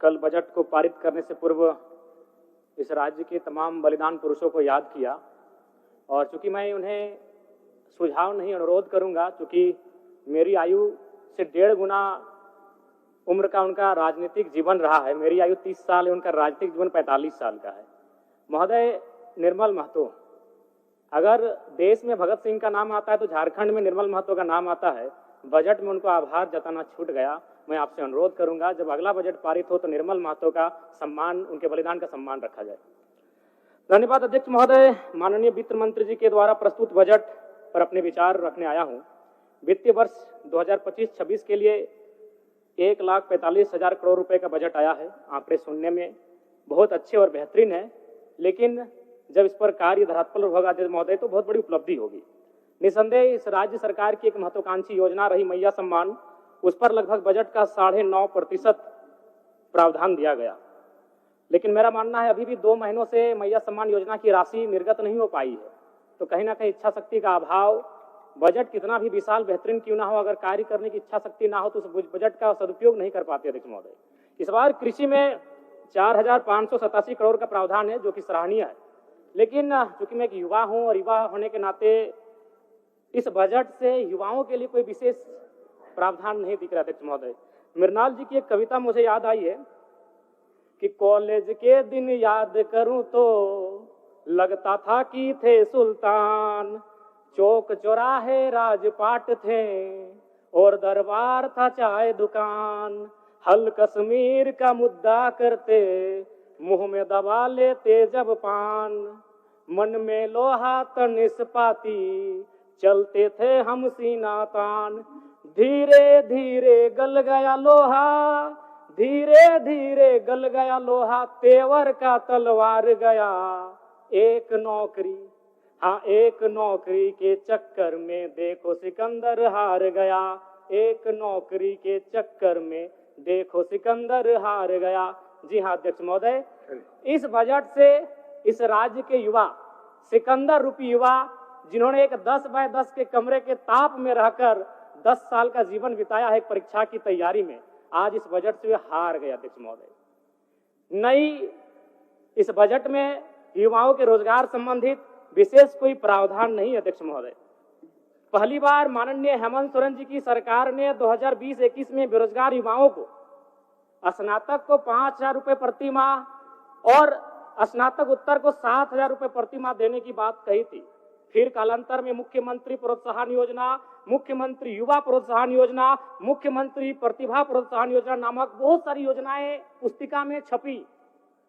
कल बजट को पारित करने से पूर्व इस राज्य के तमाम बलिदान पुरुषों को याद किया और चूंकि मैं उन्हें सुझाव नहीं अनुरोध करूंगा, चूंकि मेरी आयु से 1.5 गुना उम्र का उनका राजनीतिक जीवन रहा है। मेरी आयु 30 साल है, उनका राजनीतिक जीवन 45 साल का है। महोदय निर्मल महतो, अगर देश में भगत सिंह का नाम आता है तो झारखंड में निर्मल महतो का नाम आता है। बजट में उनको आभार जताना छूट गया। मैं आपसे अनुरोध करूंगा जब अगला बजट पारित हो तो निर्मल महतो का सम्मान, उनके बलिदान का सम्मान रखा जाए। धन्यवाद अध्यक्ष महोदय। माननीय वित्त मंत्री जी के द्वारा प्रस्तुत बजट पर अपने विचार रखने आया हूं। वित्तीय वर्ष 2025-26 के लिए 1,45,000 करोड़ रुपए का बजट आया है। आंकड़े सुनने में बहुत अच्छे और बेहतरीन है, लेकिन जब इस पर कार्य धरातल पर होगा महोदय तो बहुत बड़ी उपलब्धि होगी। निसंदेह इस राज्य सरकार की एक महत्वाकांक्षी योजना रही मैया सम्मान, उस पर लगभग बजट का 9.5% प्रावधान दिया गया। लेकिन मेरा मानना है अभी भी 2 महीनों से मैया सम्मान योजना की राशि निर्गत नहीं हो पाई है। तो कहीं ना कहीं इच्छा शक्ति का अभाव, बजट कितना भी विशाल बेहतरीन क्यों ना हो, अगर कार्य करने की इच्छा शक्ति ना हो तो उस बजट का सदुपयोग नहीं कर पाते अध्यक्ष महोदय। इस बार कृषि में 4,587 करोड़ का प्रावधान है, जो कि सराहनीय है। लेकिन चूंकि मैं एक युवा हूं और युवा होने के नाते इस बजट से युवाओं के लिए कोई विशेष प्रावधान नहीं दिख रहा अध्यक्ष महोदय। मृणाल जी की एक कविता मुझे याद आई है कि कॉलेज के दिन याद करूं तो लगता था कि थे सुल्तान, चौक चौराहे राजपाट थे और दरबार था चाय दुकान, हल कश्मीर का मुद्दा करते मुंह में दबा लेते जब पान, मन में लोहा तन इस्पाती चलते थे हम सीना तान, धीरे धीरे गल गया लोहा, धीरे धीरे गल गया लोहा, तेवर का तलवार गया, एक नौकरी, हाँ एक नौकरी के चक्कर में देखो सिकंदर हार गया, एक नौकरी के चक्कर में देखो सिकंदर हार गया। जी हाँ अध्यक्ष महोदय, इस बजट से इस राज्य के युवा, सिकंदर रूपी युवा, जिन्होंने एक 10 बाय 10 के कमरे के ताप में रहकर 10 साल का जीवन बिताया है परीक्षा की तैयारी में, आज इस बजट से वे हार गए अध्यक्ष महोदय। नई इस बजट में युवाओं के रोजगार संबंधित विशेष कोई प्रावधान नहीं अध्यक्ष महोदय। पहली बार माननीय हेमंत सोरेन जी की सरकार ने 2020-21 में बेरोजगार युवाओं को, स्नातक को 5,000 रुपए प्रति माह और स्नातक उत्तर को 7,000 रुपए प्रति माह देने की बात कही थी। फिर कालांतर में मुख्यमंत्री प्रोत्साहन योजना, मुख्यमंत्री युवा प्रोत्साहन योजना, मुख्यमंत्री प्रतिभा प्रोत्साहन योजना नामक बहुत सारी योजनाएं पुस्तिका में छपी।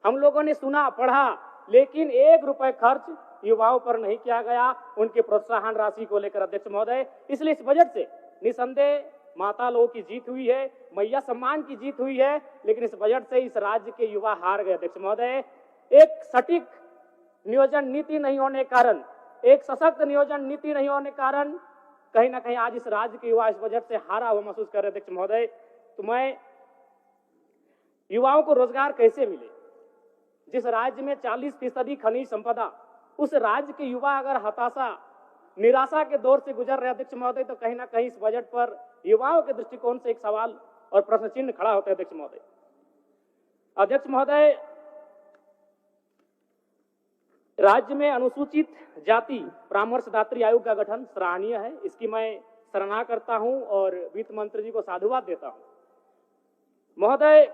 हम लोगों ने सुना, पढ़ा, लेकिन 1 रुपए खर्च युवाओं पर नहीं किया गया उनके प्रोत्साहन राशि को लेकर अध्यक्ष महोदय। इसलिए इस बजट से निसंदेह माता लोगों की जीत हुई है, मैया सम्मान की जीत हुई है, लेकिन इस बजट से इस राज्य के युवा हार गए अध्यक्ष महोदय। एक सटीक नियोजन नीति नहीं होने के कारण, एक सशक्त नियोजन नीति नहीं होने के कारण कहीं ना कहीं आज इस राज्य के युवा इस बजट से हारा हुआ महसूस कर रहे अध्यक्ष महोदय। तो मैं युवाओं को रोजगार कैसे मिले? जिस राज्य में 40% खनिज संपदा, उस राज्य के युवा अगर हताशा, निराशा के दौर से गुजर रहे अध्यक्ष महोदय, तो कहीं ना कहीं इस बजट पर युवाओं के दृष्टिकोण से एक सवाल और प्रश्न चिन्ह खड़ा होता है अध्यक्ष महोदय। अध्यक्ष महोदय, राज्य में अनुसूचित जाति परामर्शदात्री आयोग का गठन सराहनीय है, इसकी मैं सराहना करता हूं और वित्त मंत्री जी को साधुवाद देता हूं। महोदय,